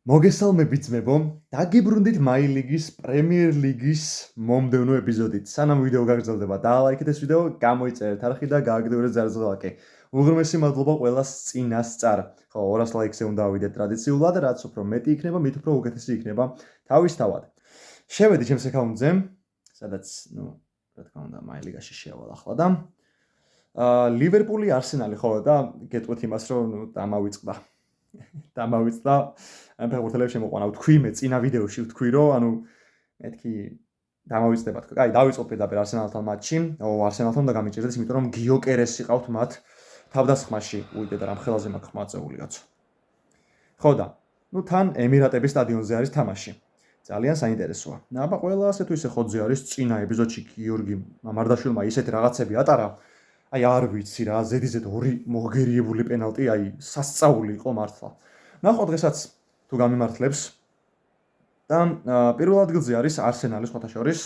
მოგესალმებით ძმებო, დაგიბრუნდით მაილიგის პრემიერ ლიგის მომდევნო ეპიზოდით. სანამ ვიდეო გაგრძელდება, დაალაიქეთ ეს ვიდეო, გამოიწერეთ არხი და გააგრძელეთ ზარზღალაკი. უღრმესი მადლობა ყველას წინასწარ. ხო, 200 ლაიქზე უნდა ავიდეთ ტრადიციულად, რაც უფრო მეტი იქნება, მით უფრო უკეთესი იქნება თავისთავად. შევედი ჩემს აკაუნტზე, სადაც, რა თქმა უნდა, მაილიგაში შეავალ ახლა და ლივერპული არსენალი ხო და გეტყვით იმას, რომ დამავიწყდა. დამავიწყდა ფეხბურთელებს შემოყვანა ვთქვი მე წინა ვიდეოში ვთქვი რომ მეთქი დამავიწყდება თქო. აი დავიწყოთ პირდაპირ არსენალთან მატჩი. არსენალთან უნდა გამიჭირდეს, იმიტომ რომ გიოკერესი ყავთ მათ თავდასხმაში. უიდე და რამ ხელაზე მაქვს მოაწეული კაცო. ხო და თან ემირატების სტადიონზე არის თამაში. ძალიან საინტერესოა. აბა ყველასე თუ ისე ხოძე არის წინა ეპიზოდში გიორგი მამარდაშვილმა ისეთი რაღაცები ატარა. აი არ ვიცი რა, ზედიზედ ორი მოგერიებული პენალტი, აი სასწაული იყო მართლა. ნახო დღესაც თუ გამიმართლებს და პირველ ადგილზე არის არსენალი სხვათა შორის.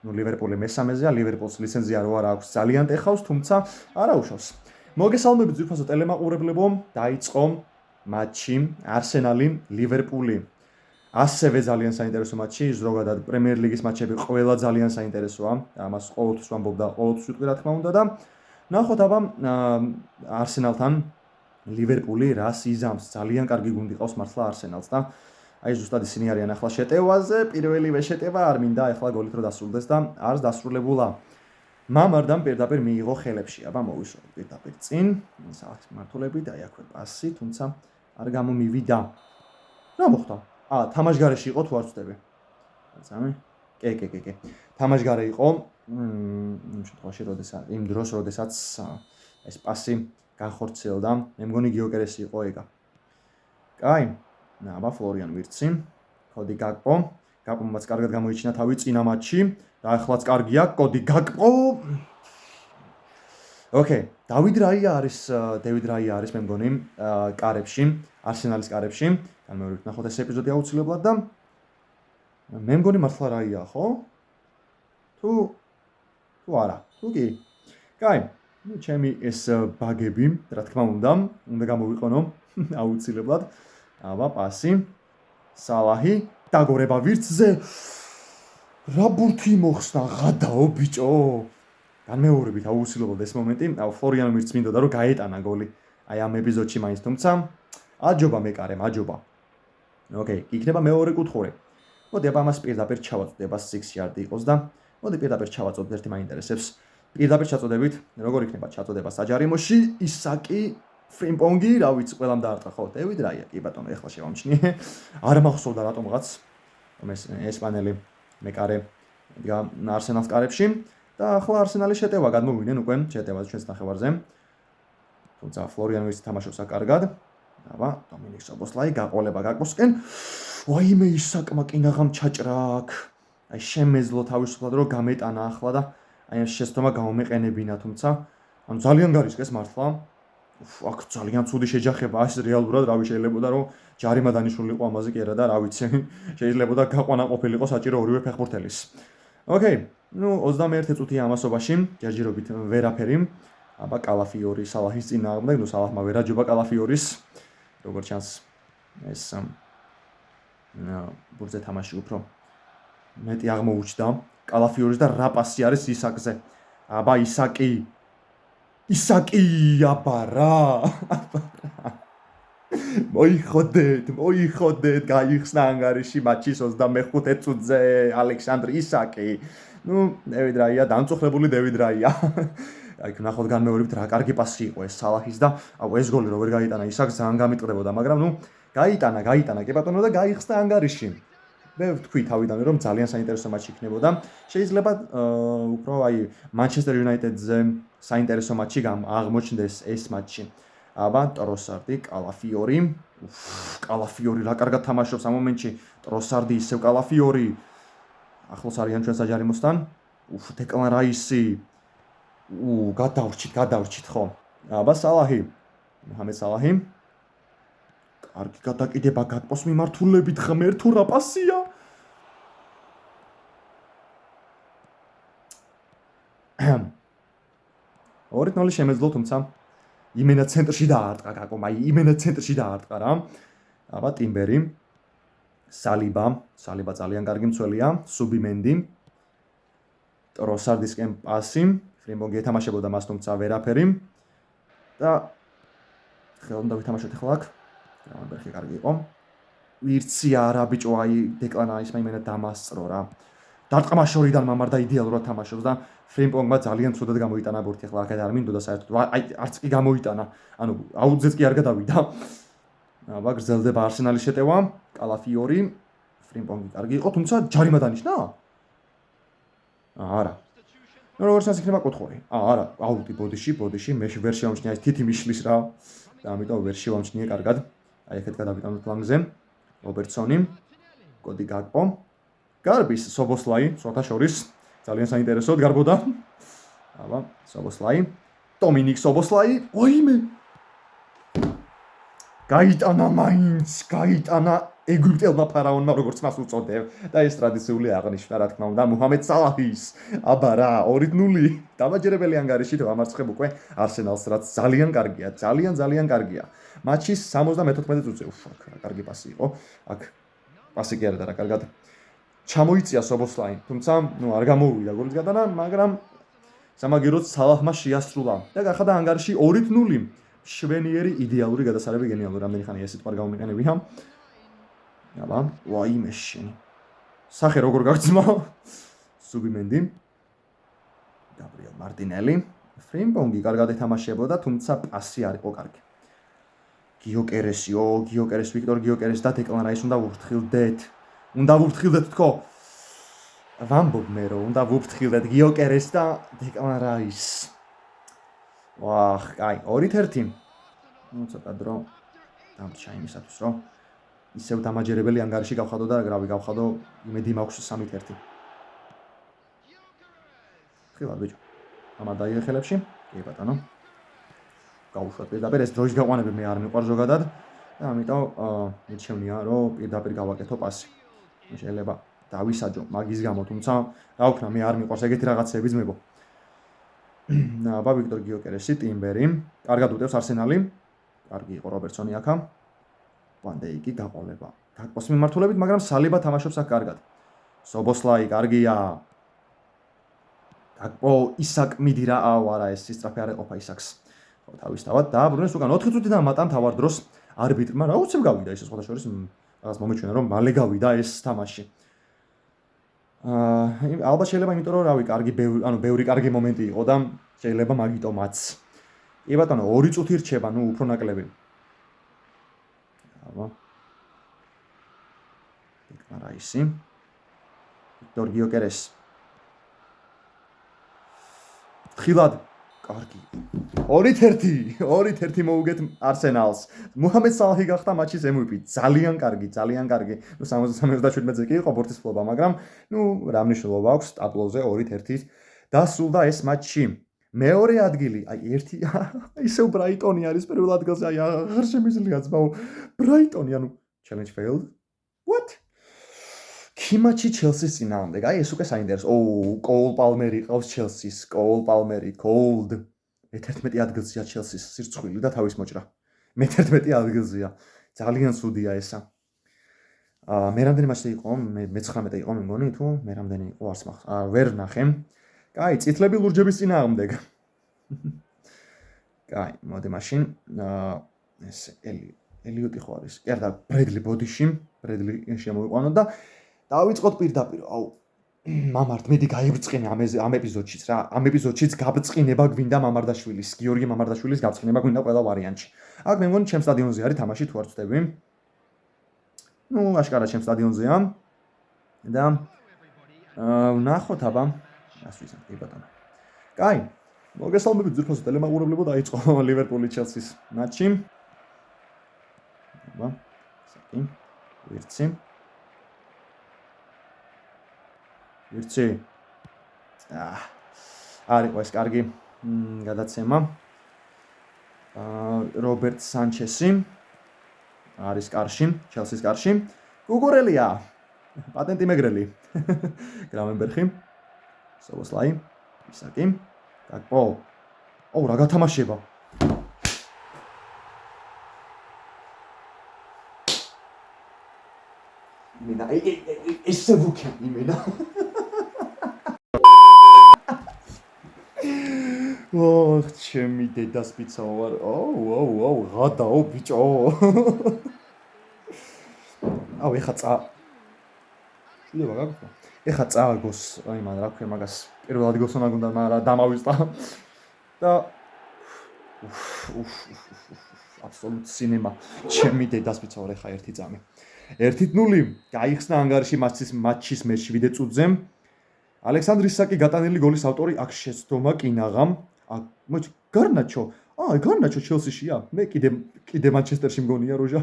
ლივერპული მესამეზეა, ლივერპულს ლიცენზია რო არ აქვს ძალიან ტეხავს, თუმცა არა უშავს. მოგესალმებით ძვირფასო ტელემაყურებლებო, დაიწყო მატჩი არსენალი ლივერპული. ასევე ძალიან საინტერესო მატჩი, ზოგადად პრემიერ ლიგის მატჩები ყველა ძალიან საინტერესოა. ამას ყოველთვის ვამბობ და ყოველთვის ვიტყვი რა თქმა უნდა და ნახოთ აბა არსენალთან ლივერპული რას იზამს. ძალიან კარგი გუნდი ყავს მართლა არსენალს და აი ზუსტად ისინი არიან ახლა შეტევაზე, პირველივე შეტევა არ მინდა ახლა გოლით რო დასრულდეს და არც დასრულებულა. მამარდამ პირდაპირ მიიღო ხელებში. აბა მოვისურვოთ პირდაპირ წინ, სახის მართულებით, აი აქვე პასი, თუმცა არ გამომივიდა. რა მოხდა? თამაშგარეში იყო თუ არ ვწდები? ძამი? კი. თამაშგარე იყო. იმ შემთხვევაში იმ დროს, როდესაც ეს პასი განხორციელდა, მე მგონი გიოკერესი იყო ეგა. კაი, აბა ფლორიან ვირცი, კოდი გაკპო, გაკპომაც კარგად გამოიჩინა თავი წინა მატჩში და ახლაც კარგია, კოდი გაკპო. ოკეი, დევიდ რაია არის მე მგონი კარებში, არსენალის კარებში. გამოვიდეთ ნახოთ ეს ეპიზოდი აუცილებლად და მე მგონი მართლა რაია, ხო? თუ არა, თუ კი. კაი, ჩემი ეს ბაგები, რა თქმა უნდა გამოვიყენო აუცილებლად. აბა პასი, სალაჰი, დაგორება ვირცზე. რა ბურთი მოხსნა, ღადაო ბიჭო. განმეორებით აუცილებლად ეს მომენტი, ფლორიან ვირცს მინდოდა რომ გაეტანა გოლი. აი ამ ეპიზოდში მაინც, თუმცა აჯობა მეკარემ, აჯობა. ოკეი, იქნება მეორე კუთხური. მოდი აბა ამას პირდაპირ ჩავაწოდებ 6 yard იყოს და მოდი პირდაპირ ჩავაწოდოთ, ერთი მაინტერესებს. პირდაპირ ჩაწოდებით, როგორ იქნება ჩაწოდება საჯარიმოში, ისაკი, ფრიმპონგი, რა ვიცი, ყველამ დაარტყა ხო, დევიდ რაია, კი ბატონო, ეხლა შევამჩნიე. არ მახსოვდა რატომღაც ესპანელი მეკარე არსენალს კარებში და ახლა არსენალის შეტევა გადმოვიდნენ უკვე შეტევაზე ჩვენს ნახევარზე. თუმცა ფლორიან ვირცი თამაშობს კარგად. აბა, დომინიკ სობოსლაი გაყოლება გაკოსკენ. ვაიმე ისაკმა კინაღამ ჩაჭრა აქ. აი შემეძლო თავისუფლად რომ გამეტანა ახლა და აი ამ შეცდომა გამომეყენებინა, თუმცა ანუ ძალიან გარისკეს მართლა. აქ ძალიან ცუდი შეჯახება, ეს რეალურად რავი შეიძლებოდა რომ ჯარიმა დანიშნულიყო ამაზე კი არა და რა ვიცი, შეიძლებოდა გაყვანა ყოფილიყო საჭირო ორივე ფეხბურთელის. ოკეი, 21 წუთია ამასობაში, ჯერჯერობით ვერაფერი. აბა კალაფიორი სალაჰის წინააღმდეგ, სალაჰმა ვერ აჯობა კალაფიორის. როგორც ჩანს ეს ბურთზე თამაში უფრო მეტი აღმოუჩნდა კალაფიორის და რა პასი არის ისაკზე. აბა ისაკი აბა რა. მოიხოდეთ, გაიხსნა ანგარიში მატჩის 25 წუთზე ალექსანდრ ისაკი. დევიდ რაია, დამწუხრებული დევიდ რაია. აი ნახოთ განმეორებით რა კარგი პასი იყო ეს სალაჰის და ეს გოლი რო ვერ გაიტანა ისაკს ძალიან გამიტყდებოდა, მაგრამ გაიტანა კი ბატონო და გაიხსნა ანგარიში. მე ვთქვი თავიდანვე რომ ძალიან საინტერესო მატჩი იქნებოდა. შეიძლება უფრო აი მანჩესტერ იუნაიტედზე საინტერესო მატჩი აღმოჩნდეს ეს მატჩი. აბა ტროსარდი, კალაფიორი რა კარგად თამაშობს ამ მომენტში. ტროსარდი ისევ კალაფიორი. ახლოს არიან ჩვენ საჯარიმოსთან. დეკლან რაისი. გადავრჩით ხო. აბა სალაჰი. მოჰამედ სალაჰი. კარგი გადაკიდება გაკპოს მიმართულებით ღმერთო რა პასია. 2-0 შემეძლო, თუმცა იმენა ცენტრში დაარტყა გაკომ, აი იმენა ცენტრში დაარტყა რა. აბა ტიმბერი სალიბა ძალიან კარგი მცველია, სუბიმენდი, ტროსარდისკენ პასი, ფრიმბონგი ეთამაშებოდა მას თუმცა ვერაფერი და ხელ უნდა ვითამაშოთ ახლა აქ. გრამენბერგი კარგი იყო. ვირცი არა ბიჭო, აი დეკლან რაისმა იმენა დამასწრო რა. დარტყმა შორიდან მამარდა იდეალურად თამაშობს და ფრიმბონგმა ძალიან ცუდად გამოიტანა ბურთი ახლა აქეთ არ მინდოდა საერთოდ. აი არც კი გამოიტანა. ანუ აუძეც კი არ გადავიდა. აბა გრძელდება არსენალის შეტევა, კალაფიორი, ფრიმბონგი კარგი იყო, თუმცა ჯარიმა დანიშნა? არა. ნუ როგორც ასე იქნება კუთხური. არა, აუტი ბოდიში, მე ვერ შევამჩნია ეს თითი მიშლის რა. და ამიტომ ვერ შევამჩნია კარგად. აი აქეთ გადავიტანოთ ფლანგზე. რობერტსონი, კოდი გაკპო. გარბის სობოსლაი, სოთა შორის ძალიან საინტერესოდ გარბოდა. აბა, სობოსლაი, დომინიკ სობოსლაი, ოიმე. გაიტანა მაინც, გაიტანა ეგვიპტელმა ფარაონმა, როგორც მას უწოდებ და ეს ტრადიციული აღნიშნა, რა თქმა უნდა, მუჰამედ სალაჰის. აბა რა, 2-0 დამაჯერებელი ანგარიში დამარცხებ უკვე არსენალს, რაც ძალიან კარგია, ძალიან კარგია. მატჩის 74 წუთზე, რა კარგი პასი იყო. აქ პასი კი არა და რა კარგად ჩამოიწია სობოსლაი, თუმცა ნუ არ გამოუვიდა გოლის გადანა, მაგრამ სამაგეროდ სალაჰმა შეასრულა და გახადა ანგარიში 2-0. შვენიერი იდეალური გადასარევი გენიალური, რამდენი ხანი ეს სიტყვა გამიყენებია. აბა, ვაიმე შენი. სახე როგორ გაგძმა? სუბიმენდი. გაბრიელ მარტინელი. ფრიმბონგი კარგად ეთამაშებოდა, თუმცა პასი არ იყო კარგი. გიოკერეს, ვიქტორ გიოკერეს და დეკლან რაის უნდა ვუფრთხილდეთ. უნდა ვუფრთხილდეთ თქო. ვამბობ მე რომ უნდა ვუფრთხილდეთ გიოკერეს და დეკლან რაის. ვახ, კაი, 2-1. ნუ ცოტა დრო დამრჩა იმისათვის რომ ისევ დამაჯერებელი ანგარიში გავხადო და გრავი გავხადო, იმედი მაქვს 3-1. ხილად ბიჭო. ამარ დაიხელებში, კი ბატონო. გავუშვათ პირდაპირ ეს დროის გაყვანები მე არ მიყვარს ზოგადად და ამიტომ მიჩვენია რომ პირდაპირ გავაკეთო პასი. შეიძლება დავისაჯო მაგის გამო, თუმცა რა ვქნა, მე არ მიყვარს ეგეთი რაღაცები ძმებო. აბა ვიქტორ გიოკერესი, ტიმბერი, კარგად უტევს არსენალი. კარგი იყო რობერტსონი აქა. ვანდეიკი გაყოლება. გაკპოს მიმართულებით, მაგრამ სალიბა თამაშობს აქ კარგად. სობოსლაი კარგია. გაკპო ისაკ მიდი რა, არა ეს სისწრაფე არ ეყოფა ისაკს. თავისთავად დააბრუნეს უკან 4 წუთიდან მატან თავარ დროს არბიტრმა რა უცებ გავიდა ეს სხვათა შორის რაღაც მომეჩვენა რომ მალე გავიდა ეს თამაში. ალბათ შეიძლება იმიტომ რომ რავი, ბევრი კარგი მომენტი იყო და შეიძლება მაგიტომაც. კი ბატონო, 2 წუთი რჩება, ნუ უფრო ნაკლები. აბა. დეკლან რაისი. ვიქტორ გიოკერეს. ხილად კარგი. 2-1 მოუგეთ არსენალს. მუჰამედ სალაჰი გახდა მატჩის MVP. ძალიან კარგი. ნუ 63-17-ზე კი იყო ბურთის ფლობა, მაგრამ ნუ რა მნიშვნელობა აქვს ტაბლოზე 2-1 დასრულდა ეს მატჩი. მეორე ადგილი, აი ერთი ისევ ბრაიტონი არის პირველ ადგილზე, აი აღარ შემიძლია ძმაო. ბრაიტონი, ანუ challenge failed. What? კი მატჩი ჩელსის წინააღმდეგ. აი ეს უკვე საინტერესო. კოულ პალმერი ყავს ჩელსის, კოულ პალმერი, cold. მე-11 ადგილზეა ჩელსის სირცხვილი და თავის მოჭრა. მე-11 ადგილზეა. ძალიან ცუდია ესა. მე რამდენი მატჩი იყო? მე-19 იყო, მე მგონი, თუ მე რამდენი იყო არც მახსოვს. ვერ ნახე. კაი, წითლები ლურჯების წინააღმდეგ. კაი, მოდი მაშინ ეს ელიოტი ხო არის? კი არა, ბრედლი ბოდიში, ბრედლი შემოვიყვანო და დავიწყოთ პირდაპირ. აუ, მამართ, მედი გაიბრწყინე ამ ეპიზოდშიც რა. ამ ეპიზოდშიც გაბრწყინება გვინდა მამარდაშვილის, გიორგი მამარდაშვილის გაბრწყინება გვინდა ყველა ვარიანტში. აქ მე მგონი ჩემ სტადიონზე არის თამაში, თუ არ ვწდები. ნუ, აშკარად ჩემ სტადიონზეა. და ვნახოთ აბა. ასვისად, კი ბატონო. კაი, მოგესალმებით ძირფასო ტელემაყურებლებო, დაიწყო ლივერპული ჩელსის მატჩი. აბა, საკი, ვირცი. არისო ეს კარგი გადაცემა. რობერტ სანჩესი არის კარში, ჩელსის კარში. გუგურელია. პატენტი მეგრელი. გრამენბერგი. სობოსლაი, ისაკი. გაკპო. რა გათამაშება. იმენა ესე ვუქე იმენა ოხ ჩემი დედას პიცა ვარ აუ ღადაო ბიჭო აუ ეხა წააგოს აი მან რა ქვია მაგას პირველად გოსონა გუნდა მაგრამ დამავისწა და აბსოლუტ სინემა ჩემი დედას პიცა ვარ ეხა 1 წამი 1-0 გაიხსნა ანგარიში მატჩის მე-7 წუთზე ალექსანდრ ისაკი გატანილი გოლის ავტორი აქ შეცდომა კინაღამ მოიცა გარნაჩო ჩელსიშია მე კიდე მანჩესტერში მგონია როჟა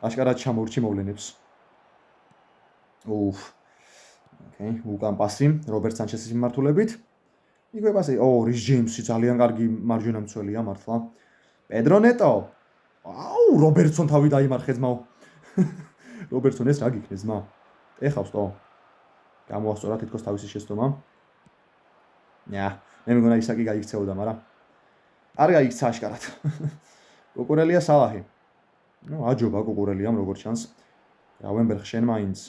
აშკარად ჩამორჩი მოვლენებს ოკეი უკან პასი რობერტ სანჩესის მიმართულებით იქვე პასი რის ჯეიმსი ძალიან კარგი მარჯვენა მცველია მართლა პედრო ნეტო აუ რობერტსონ თავი დაიმარხე ძმაო რობერტსონ ეს რა გიქნეს ძმა ეხავს თო გამოასწორა თითქოს თავისი შეცდომა ნია მე მგონა ისაკი გაიქცეოდა მაგრამ არ გაიქცა აშკარად კუკურელია სალაჰი აჯობა კუკურელიამ როგორც ჩანს რავენბერგ შენ მაინც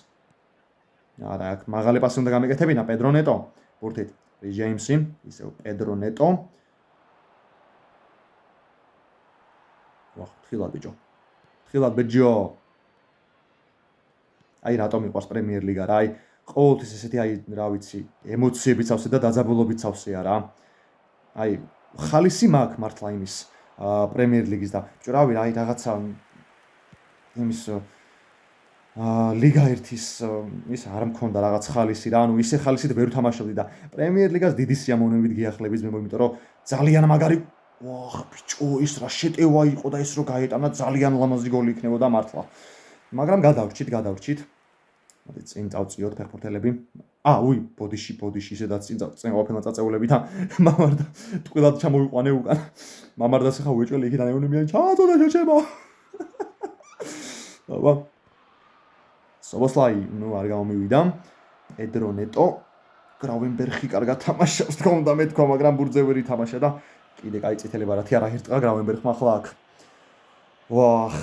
არა აქ მაღალი პასი უნდა გამეკეთებინა პედრო ნეტო ბურთით რის ჯეიმსი ისევ პედრო ნეტო ხილად ბიჭო აი რატომ მიყვარს პრემიერ ლიგა რა აი ყოველთვის ესეთი აი რა ვიცი ემოციები ცავსე და დაძაბულობით ცავსეა რა აი ხალისი მაქვს მართლა იმის პრემიერ ლიგის და ჭურავი აი რაღაცა იმის ლიგა 1-ის ის არ მქონდა რაღაც ხალისი რა ანუ ისე ხალისით ვერ ვთამაშობდი და პრემიერ ლიგას დიდი სიამოვნებით გიახლებით მე იმიტომ რომ ძალიან მაგარი ვახ ბიჭო ის რა შეტევა იყო და ის რო გაეტანა ძალიან ლამაზი გოლი იქნებოდა მართლა მაგრამ გადავრჩით მოდი წინ წავწიოთ ფეხბურთელები ბოდიში ისედაც წინ ყოფილა წაწეულები და მამარდა ტყილად ჩამოვიყვანე უკან მამარდას ხა უეჭველი იქიდან ეუნებიან ჩამაწოდა შეჩება აბა სობოსლაი არ გამომივიდა პედრო ნეტო გრავენბერხი კარგად თამაშობს თქო უნდა მეთქვა მაგრამ ბურძევერი თამაშა და კიდე კაი წითელი ბარათი არ აერთყა გრავენბერგმა ახლა აქ ვახ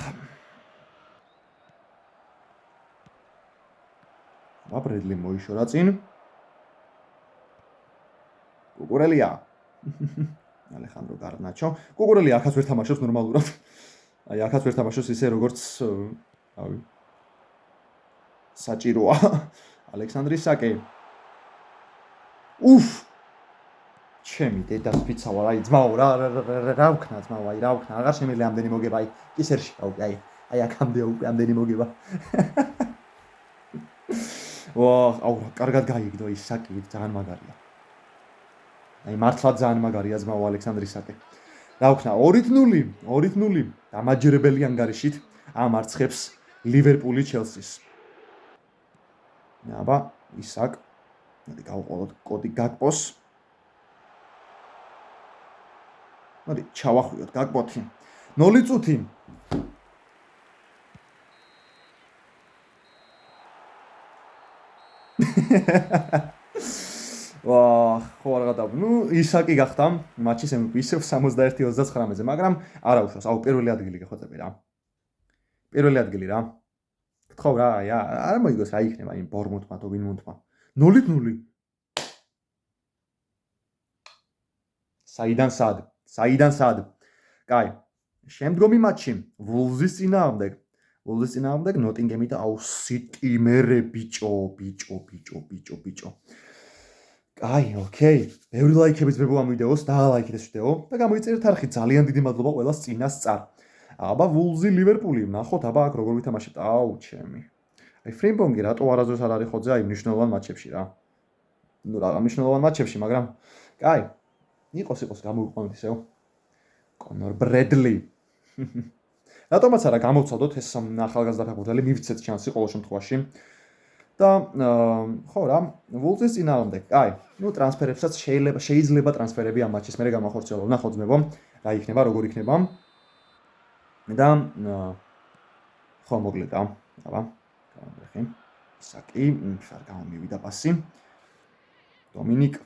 აბრედლი მოიშორა წინ კუკურელია ალეხანდრო გარნაჩო კუკურელია ახაც ვერ თამაშობს ნორმალურად აი ახაც ვერ თამაშობს ისე როგორც რავი საჭიროა ალექსანდრ ისაკი ჩემი დედას პიცა ვარ აი ძმაო რა ვქნა ძმაო აი რა ვქნა აღარ შემიძლია ამდენი მოგება აი კისერში აი აქამდე უკვე ამდენი მოგება აუ კარგად გაიგდო ისაკი ძალიან მაგარია აი მართლა ძალიან მაგარია ძმაო ალექსანდრ ისაკი რა ვქნა 2-0 დამაჯერებელი ანგარიშით ამარცხებს ლივერპული ჩელსის აბა ისაკ მოდი გავყოლოთ კოდი გაკპოს მოდი ჩავახვიოთ გაკპოთი 0 წუთი ხო არ გადავ ისაკი გახდა მატჩის MVP ისევ 61-29-ზე მაგრამ არა უშავს პირველი ადგილი გეხოცები რა პირველი ადგილი რა გთხოვ რა არ მოიგოს რა იქნება იმ ბორმუთმა თუ ვინმუნთმა 0-0 საიდან სად კაი შემდგომი მატჩი ვულზის წინააღმდეგ ნოტინგემი და სიტი მერე ბიჭო კაი ოკეი ბევრი ლაიქებით ვებო ამ ვიდეოს დაალაიქეთ ეს ვიდეო და გამოიწერეთ არხი ძალიან დიდი მადლობა ყველას წინასწარ აბა ვულზი ლივერპული ნახოთ აბა აქ როგორ ვითამაშებთ ჩემი აი ფრიმბონგი რატო არასდროს არ არის ხოძე აი მნიშვნელოვან მატჩებში რა რა მნიშვნელოვან მატჩებში მაგრამ კაი იყოს გამოვიყვანოთ ისევ კონორ ბრედლი რატომაც არა გამოვცადოთ ეს ახალგაზრდა ფეხბურთელი მივცეთ შანსი ყოველ შემთხვევაში და ხო რა ვულზის წინააღმდეგ კაი ტრანსფერებსაც შეიძლება ტრანსფერები ამ მატჩის მერე გამახორციელო ნახოთ ძმებო რა იქნება როგორ იქნება და ხო მოკლედ აბა გამოვიხი ისაკი არ გამომივიდა პასი დომინიკ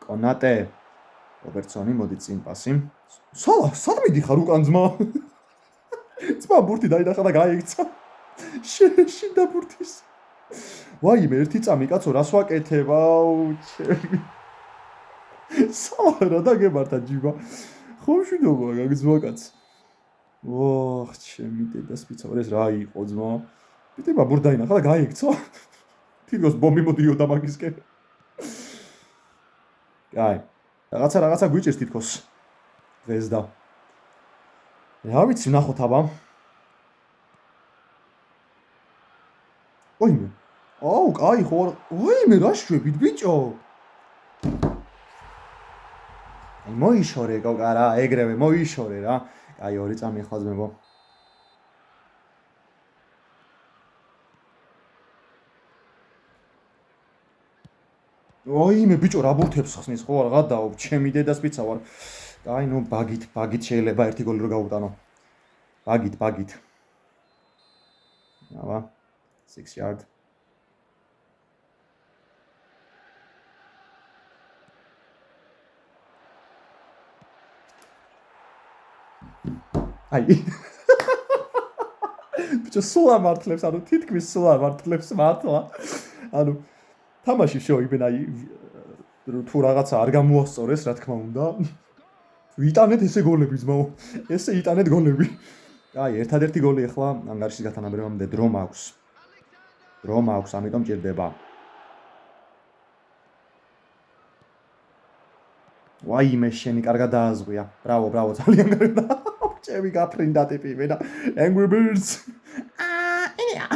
კონატე რობერტსონი მოდი წინ პასი სად მიდიხარ უკან ძმა ბურთი დაინახა და გაიქცა შინდა ბურთის. ვაიმე, ერთი წამი კაცო, რას ვაკეთებ? აუ, ჩემი. სალა რა დაგემართა ჯიბა. ხო მშვიდობა გაგზვა კაც. ოხ, ჩემი დედას პიცა, ეს რა იყო ძმა? პიტება ბურდაინახა და გაიქცა. თითქოს ბომბი მოდიოდა მაგისკენ. აი, რაღაცა გვიჭირს თითქოს. დღეს და. რა ვიცი, ნახოთ აბა. ოიმე. აუ, კაი ხო. ოიმე, რა შვებით ბიჭო? აი, მოიშორე კოკა რა, ეგრევე მოიშორე რა. აი, ორი წამი ახლა ძმებო. ოიმე ბიჭო რა ბურთებს ხსნის ხო რა გადაო ჩემი დედას პიცა ვარ. აი ნუ ბაგით შეიძლება ერთი გოლი რო გავუტანო. ბაგით. აბა 6 yard. აი ბიჭო სულ ამართლებს, ანუ თითქმის სულ ამართლებს მართლა. ანუ თამაში შევიბენ აი თუ რაღაცა არ გამოასწორეს რა თქმა უნდა. ვიტანეთ ესე გოლები ძმაო. ესე იტანეთ გოლები. აი ერთადერთი გოლი ახლა ანგარიშის გათანაბრებამდე დრო მაქვს, ამიტომ ჭირდება. ვაიმე შენი კარგად დააზღვია. ბრავო, ძალიან კარგი. ჩემი გაფრინდა ტიპი მე და Angry Birds. ინია.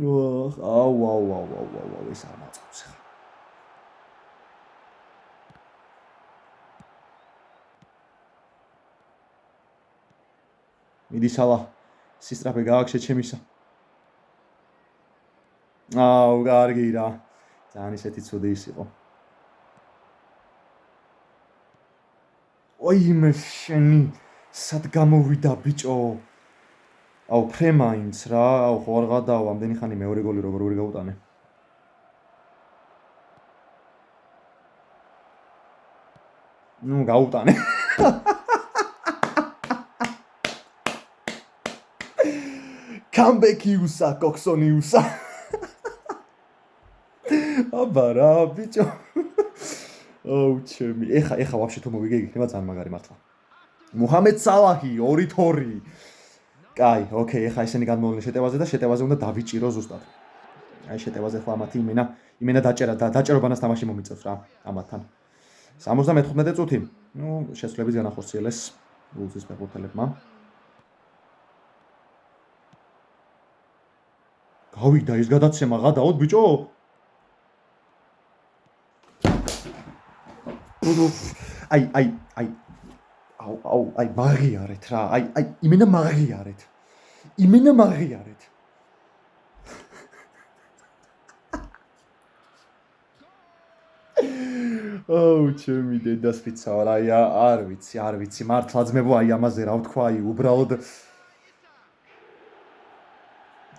აუ, ეს არ მაწავს ხა. მიდი სალა. სისტრაფე გააქშე ჩემისა. აუ, კარგი რა. ძალიან ისეთი ცუდი ის იყო. ოიმე შენი სად გამოვიდა ბიჭო? აუ ფრემაინც რა, აუ ხო არ გადავა ამდენი ხანი მეორე გოლი როგორ ვერ გაუტანე. ნუ გაუტანე. კამბეკიუსა, კოქსონიუსა. აბა რა ბიჭო. აუ ჩემი, ეხა ვაფშე თუ მოვიგე იქნება ძალიან მაგარი მართლა. მუჰამედ სალაჰი 2-2. კაი, ოკეი, ეხა ისინი გადმოვლენ შეტევაზე და შეტევაზე უნდა დავიჭირო ზუსტად. აი შეტევაზე ახლა ამათი იმენა დაჭერობანას თამაში მომიწევს რა ამათთან. 75 წუთი. ნუ შესრულების განახორციელეს გულზის ფეხბურთელებმა. გავიდა ის გადაცემა გადაოდ ბიჭო? აი მაგიარეთ რა. აი იმენა მაგიარეთ. აუ ჩემი დედას პიცა ვარ. აი არ ვიცი მართლა ძმებო აი ამაზე რა ვთქვა აი უბრალოდ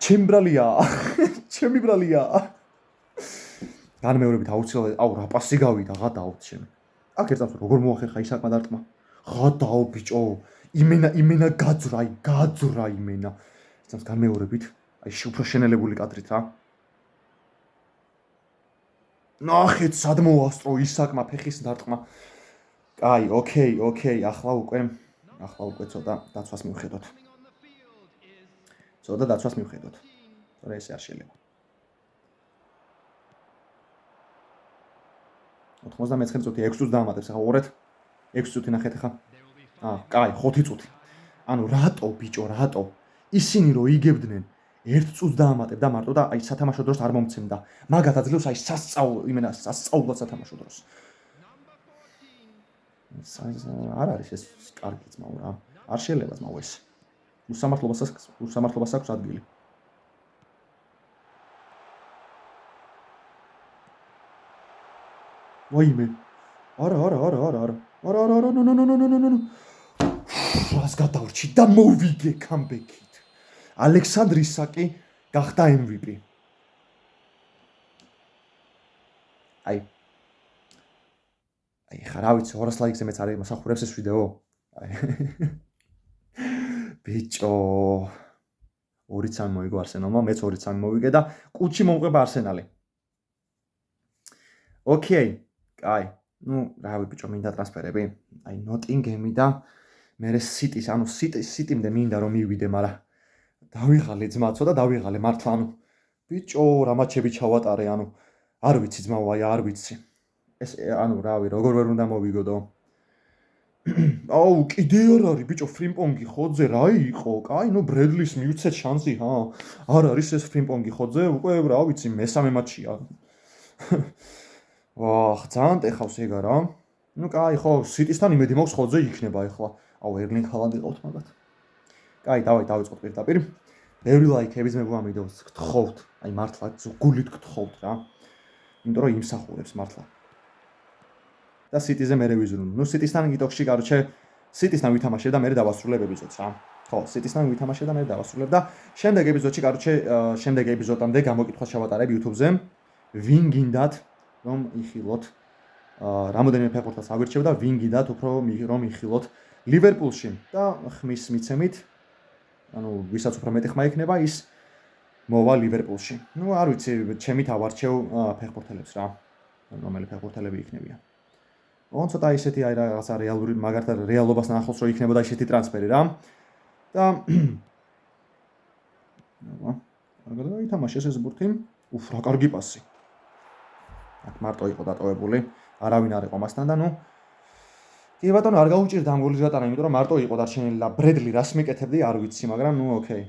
ჩემი ბრალია. განმეორებით აუცილებლად აუ რა პასი გავიდა გადაოდ ჩემი. აქ ერთად როგორ მოახერხა ისაკმა დარტყმა. გადაო ბიჭო. იმენა გაძრა იმენა. ეს განმეორებით აი უფრო შენელებული კადრით რა. ნახეთ სად მოასწრო ისაკმა ფეხის დარტყმა. კაი, ოკეი, ახლა უკვე ცოტა დაცვას მივხედოთ. თორე ესე არ შეიძლება. 99 წუთი 6 წუთს დაამატებს ახლა უყურეთ. 6 წუთი ნახეთ ახლა. კაი, 5 წუთი. ანუ რატო ბიჭო, რატო? ისინი რო იგებდნენ 1 წუთს დაამატებ და მარტო და აი სათამაშო დროს არ მომცემდა. მაგათ აძლევს აი სასწაულად სათამაშო დროს. არ არის ეს კარგი ძმაო რა. არ შეიძლება ძმაო ეს. უსამართლობას აქვს ადგილი. ვაიმე. არა. ნო. რას გადავრჩი და მოვიგე კამბეკით. ალექსანდრ ისაკი გახდა MVP. აი ხა რა ვიცი 200 ლაიქზე მეც არის მასახურებს ეს ვიდეო. ბიჭო 2-3 მოიგო არსენალმა, მეც 2-3 მოვიგე და კუთში მომყვება არსენალი. ოკეი, კაი. რავი ბიჭო, მინდა ტრანსფერები. აი ნოტინგემი და მერე სიტის, სიტიმდე მინდა რომ მივიდე, მაგრამ დავიღალე ძმა, ცოტა დავიღალე მართლა, ბიჭო, რა მატჩები ჩავატარე, არ ვიცი ძმა, არ ვიცი. ეს რავი, როგორ ვერ უნდა მოვიგოდო. კიდე არ არის ბიჭო, ფრიმპონგი ხოძე რა იყო? კაი, ბრედლის მივცეთ შანსი, არ არის ეს ფრიმპონგი ხოძე, უკვე რა ვიცი, მესამე მატჩია. ძალიან ტეხავს ეგ არა. კაი, ხო, სიტისთან იმედი მაქვს ხოძე იქნება ახლა. ერლინგ ჰალანდი ყავთ მაგათ. კაი, დავიწყოთ პირდაპირ. ბევრი ლაიქების მეგობრებო ამ ვიდეოს გთხოვთ, აი მართლა გულით გთხოვთ რა. იმიტომ რომ იმსახურებს მართლა. და სიტიზე მე რევიზიუნ. სიტისთან გიტოქში, კაროჩე, სიტისთან ვითამაშე და მე დავასრულებ ეპიზოდს რა. ხო, სიტისთან ვითამაშე და მე დავასრულებ და შემდეგ ეპიზოდში, კაროჩე, შემდეგ ეპიზოდამდე გამოკითხვას ჩავატარებ YouTube-ზე. ვინ გინდათ რომ იხილოთ რამოდენიმე ფეხბურთელს აგვირჩევ და ვინ გინდათ უფრო რომ იხილოთ ლივერპულში და ხმის მიცემით ვისაც უფრო მეტი ხმა იქნება ის მოვა ლივერპულში. არ ვიცი, ჩემი თავარჩევ ფეხბურთელებს რა. რომელი ფეხბურთელები იქნებიან. ცოტა ისეთი აი რაღაცა რეალური, მაგალითად რეალობასთან ახლოს რო იქნებოდა ისეთი ტრანსფერი რა. და მაგალითად ითამაშეს ეს ბურთი. რა კარგი პასი. აქ მარტო იყო დატოვებული, არავინ არ იყო მასთან და კი ბატონო, არ გაუჭირდა ამ გოლის გატანა, იმიტომ რომ მარტო იყო დარჩენილი და ბრედლი რას მიკეთებდი, არ ვიცი, მაგრამ ოკეი.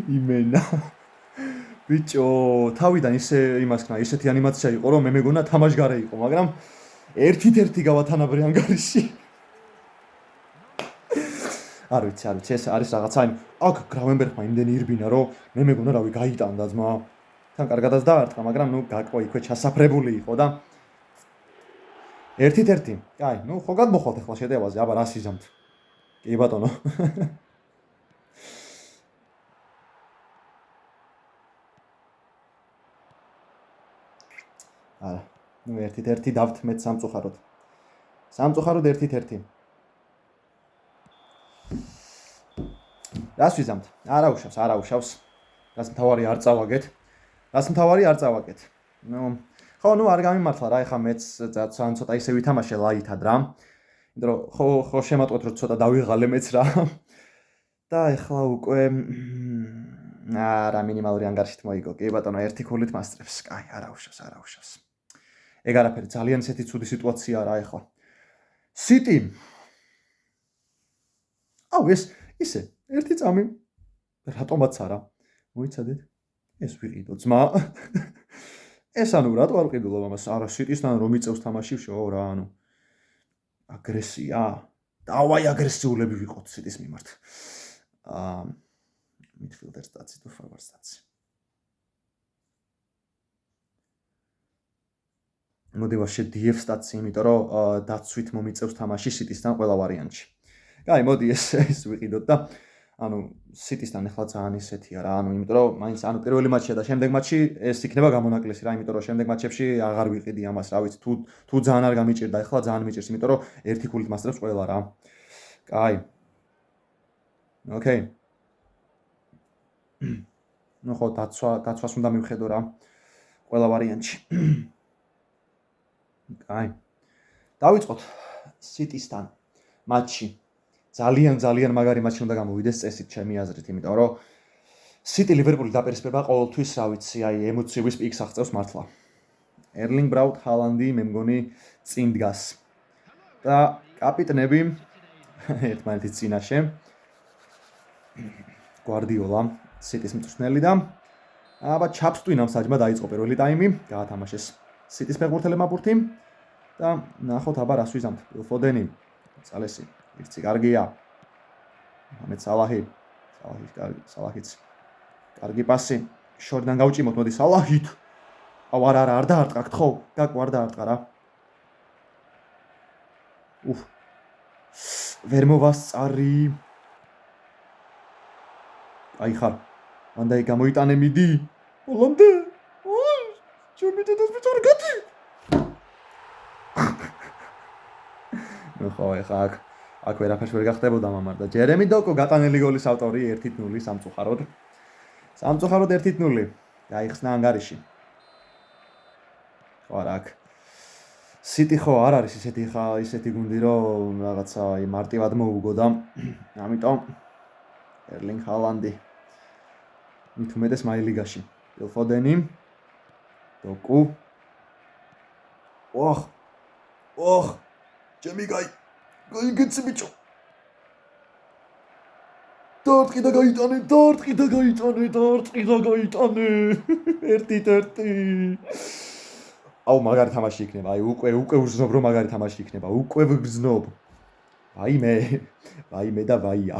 იმენა ბიჭო, თავიდან ისე იმასქნა, ისეთი ანიმაცია იყო, რომ მე მეგონა თამაშგარე იყო, მაგრამ ერთით-ერთი გავათანაბრე ანგარიში. არ ვიცი, ეს არის რაღაცა აქ გრავენბერგმა იმდენი ირბინა, რომ მე მეგონა რავი გაიტანდა ძმა. თან კარგადაც დაარტყა, მაგრამ გაკვა იქვე ჩასაფრებული იყო და ერთით-ერთი. კაი, ხო გადმოხვალთ ახლა შეტევაზე, აბა რა სიზამთ. კი ბატონო. არა, ერთით-ერთი დავთ მეც სამწუხაროდ. სამწუხაროდ ერთით-ერთი. რას ვიზამთ? არა უშავს. რას მთავარი არ წავაგეთ. ხო, არ გამიმართლა რა, ეხა მეც ძალიან ცოტა ისე ვითამაშე ლაითად რა. იმიტომ რომ ხო შემატყვეთ რომ ცოტა დავიღალე მეც რა. და ეხლა უკვე რა მინიმალური ანგარიშით მოიგო. კი ბატონო, ერთი ქულით მასწრებს. კაი, არა უშავს. ეგ არაფერი, ძალიან ისეთი ცუდი სიტუაცია რა ეხლა. სიტი. ეს ისე ერთი წამი რატომაც არა. მოიცადეთ? ეს ვიყიდო ძმა. ეს რატო არ ვყიდულობ ამას? არა, სიტისთან რომ იწევს თამაში შოუ რა, აგრესია. დავაი აგრესიულები ვიყოთ სიტის მიმართ. მიდფილდერ სტაცი თუ ფორვარდ სტაცი. მოდი ვაშე DF სტაცი, იმიტომ რომ დაცვით მომიწევს თამაში სიტისთან ყველა ვარიანტში. კაი, მოდი ეს ვიყიდოთ და სიტისთან ახლა ძალიან ისეთია რა, იმიტომ რომ მაინც პირველი მატჩია და შემდეგ მატჩი ეს იქნება გამონაკლისი რა, იმიტომ რომ შემდეგ მატჩებში აღარ ვიყიდი ამას, რა ვიცი, თუ ძალიან არ გამიჭირდა, ახლა ძალიან მიჭირს, იმიტომ რომ ერთი ქულით მასწრებს ყველა რა. კაი. ოკეი. ხო, დაცვას უნდა მივხედო რა. ყველა ვარიანტში. კაი. დავიწყოთ სიტისთან მატჩი. ძალიან მაგარი მატჩი უნდა გამოვიდეს წესით ჩემი აზრით, იმიტომ რომ სიტი ლივერპული დაპირისპირება ყოველთვის, რა ვიცი, აი ემოციების პიკს აღწევს მართლა. ერლინგ ბრაუტ ჰალანდი მე მგონი წინ დგას. და კაპიტნები ერთმანეთის წინაშე. გვარდიოლა, სიტის მწვრთნელი და აბა ჩაფსტვინამ საჯმა დაიწყო პირველი ტაიმი, გაათამაშეს სიტის ფეხბურთელებმა ბურთი და ნახოთ აბა რას ვიზამთ. ფოდენი, წალესი, იცი კარგია. ამეთ სალაჰიც. კარგი პასი. შორიდან გავჭიმოთ, მოდი სალაჰით. აუ არა არ დაარტყა გთხოვ გაკ არ დაარტყა რა უფ ვერ მოვასწარი აი ხარ მანდაი გამოიტანე მიდი ბოლომდე ჩემი დედას ვიწარ გადი ნუ ხო ეხა აქ ვერაფერს ვერ გახდებოდა მამარდა ჯერემი დოკო გატანელი გოლის ავტორი 1-0 სამწუხაროდ 1-0 გაიხსნა ანგარიში ხო არა აქ სიტი ხო არ არის ისეთი გუნდი რომ რაღაცა მარტივად მოუგო და ამიტომ ერლინგ ჰალანდი მით უმეტეს მაილიგაში ფილ ფოდენი დოკუ ოხ ჩემი გაიგეცი ბიჭო დარტყი და გაიტანე 1-1 აუ მაგარი თამაში იქნება აი უკვე ვგზნობ რომ მაგარი თამაში იქნება უკვე ვგზნობ ვაიმე და ვაია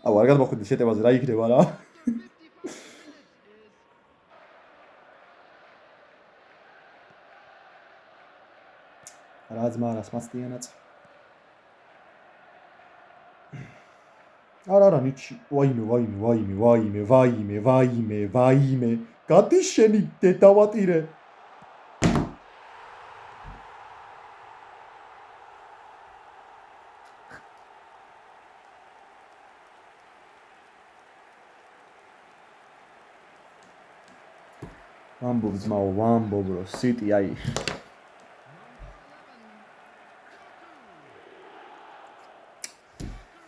აუ არ გადმოხვიდე შეტევაზე რა იქნება რა რაზმარას მასტიანაც არა ნიჩი ვაიმე გადი შენი დედავატირე ვამბობ ძმაო ვამბობ რო სიტი აი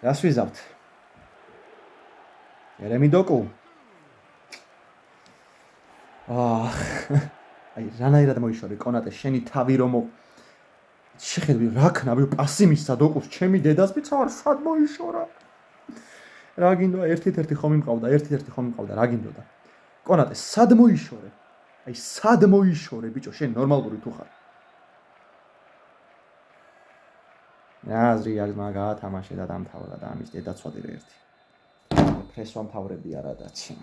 რას ვიზავთ ერემი დოკუ აი რანაირად მოიშორე კონატე შენი თავი რომ შეხედვი რა ქნავი პასი მისცა დოკუს ჩემი დედას ბიცარ სად მოიშორა რა გინდო ერთ-ერთი ხომ იმყავდა რა გინდოდა კონატე სად მოიშორე აი სად მოიშორე ბიჭო შენ ნორმალური თუ ხარ აზრი აქვს მაგა თამაში და დამთავრდა და ამის დედაც ვადირე ერთი ფრეს ვამთავრები არა დაცი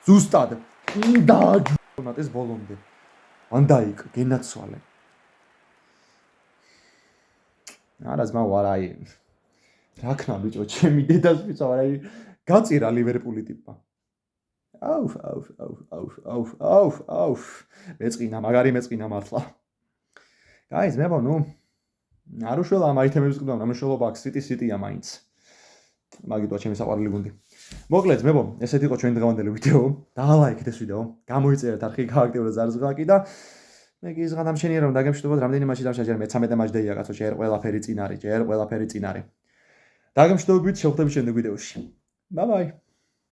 ზუსტად და კონატეს ბოლომდე მანდაიკ გენაცვალე არა ზმა ვარაი რა ქნა ბიჭო ჩემი დედას ბიჭო აი გაწირა ლივერპული ტიპა აუ მეწყინა მაგარი მეწყინა მართლა გაიზ მე ნუ არ უშველა ამ აიტემებს ყდავ ნამშრომლობა აქ სიტია მაინც მაგიტოა ჩემი საყვარელი გუნდი მოკლედ მე ესეთი იყო ჩვენი დღევანდელი ვიდეო დაალაიქეთ ეს ვიდეო გამოიწერეთ არხი გააქტიურეთ ზარზღლაკი და მე გიზღან ამ შენიერო დაგემშვიდობოთ რამდენი მატჩი დავშა ჯერ მე-13 მატჩი დაია კაცო ჯერ ყველაფერი წინ არის დაგემშვიდობებით შევხვდებით შემდეგ ვიდეოში ბაი